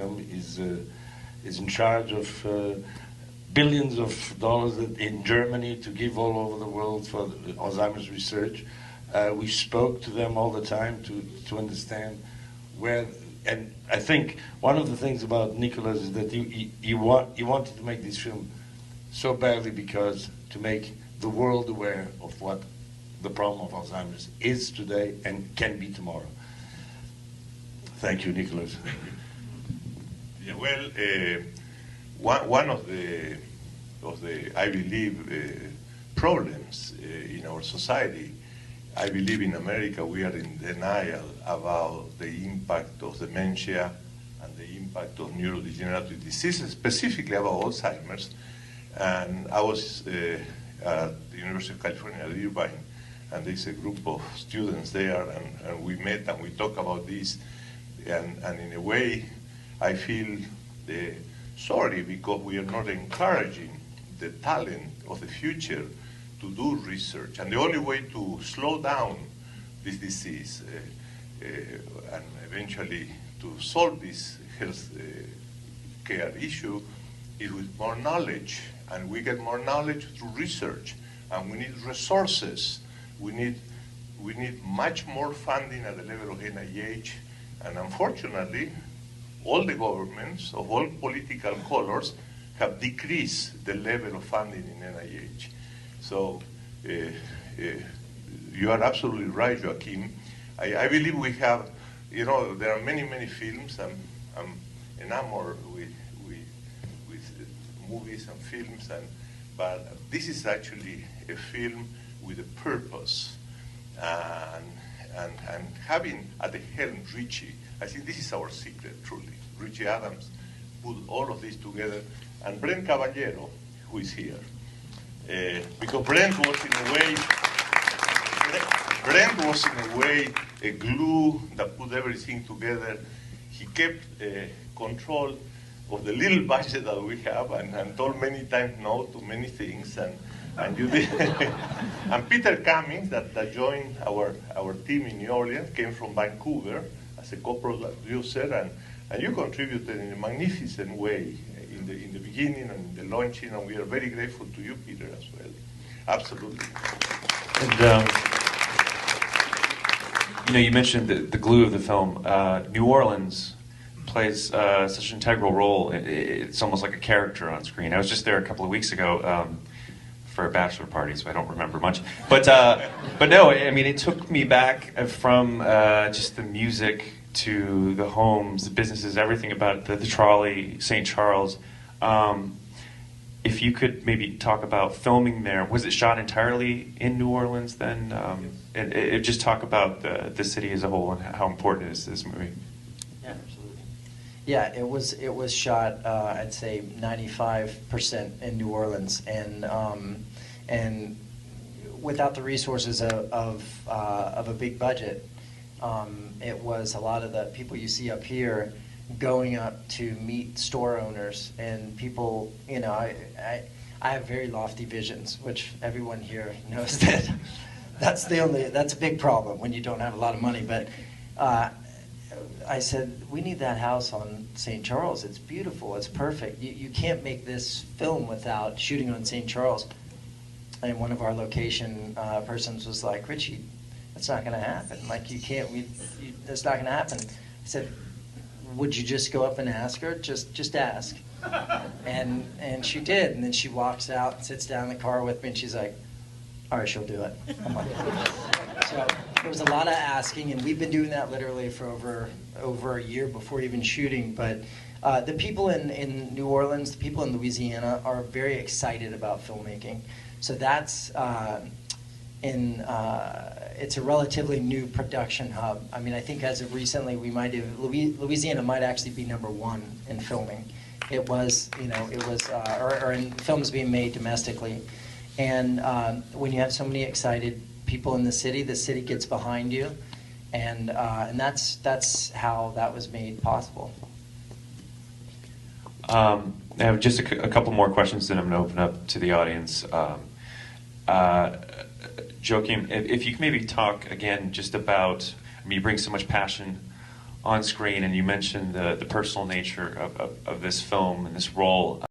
is in charge of billions of dollars in Germany to give all over the world for Alzheimer's research. We spoke to them all the time to understand where, and I think one of the things about Nicolas is that he wanted to make this film so badly because to make the world aware of what the problem of Alzheimer's is today and can be tomorrow. Thank you, Nicolas. Yeah, well, one of the I believe problems in our society, I believe in America we are in denial about the impact of dementia and the impact of neurodegenerative diseases, specifically about Alzheimer's. And I was at the University of California at Irvine, and there's a group of students there, and we met and we talked about this. And in a way, I feel sorry because we are not encouraging the talent of the future to do research. And the only way to slow down this disease and eventually to solve this health care issue is with more knowledge. And we get more knowledge through research. And we need resources. We need much more funding at the level of NIH. And unfortunately, all the governments of all political colors have decreased the level of funding in NIH. So you are absolutely right, Joaquim. I believe we have, there are many, many films. I'm enamored with movies and films, but this is actually a film with a purpose. And having at the helm Richie, I think this is our secret, truly. Richie Adams put all of this together, and Brent Caballero, who is here. Because Brent was in a way a glue that put everything together. He kept control of the little budget that we have and told many times no to many things. And you did. And Peter Cummings, that joined our team in New Orleans, came from Vancouver as a co-producer, and you contributed in a magnificent way in the beginning and in the launching, and we are very grateful to you, Peter, as well. Absolutely. And you mentioned the glue of the film. New Orleans plays such an integral role. It's almost like a character on screen. I was just there a couple of weeks ago. For a bachelor party, so I don't remember much. But no, I mean, it took me back from just the music to the homes, the businesses, everything about the trolley, St. Charles. If you could maybe talk about filming there, was it shot entirely in New Orleans then? And just talk about the city as a whole and how important it is to this movie. Yeah, absolutely. Yeah, it was shot, I'd say 95% in New Orleans, and without the resources of a big budget, it was a lot of the people you see up here going up to meet store owners and people. I have very lofty visions, which everyone here knows that that's a big problem when you don't have a lot of money. But I said, we need that house on St. Charles. It's beautiful. It's perfect. You can't make this film without shooting on St. Charles. And one of our location persons was like, Richie, that's not going to happen. Like, you can't, that's not going to happen. I said, would you just go up and ask her? Just ask. And she did. And then she walks out and sits down in the car with me, and she's like, all right, she'll do it. I'm like, so there was a lot of asking, and we've been doing that literally for over a year before even shooting. But the people in New Orleans, the people in Louisiana are very excited about filmmaking. So that's it's a relatively new production hub. I mean, I think as of recently, Louisiana might actually be #1 in filming. It was, or in films being made domestically. And when you have so many excited people in the city gets behind you, and that's how that was made possible. I have just a couple more questions, then I'm going to open up to the audience. Joaquim, if you can maybe talk again just about, I mean, you bring so much passion on screen, and you mentioned the personal nature of this film and this role.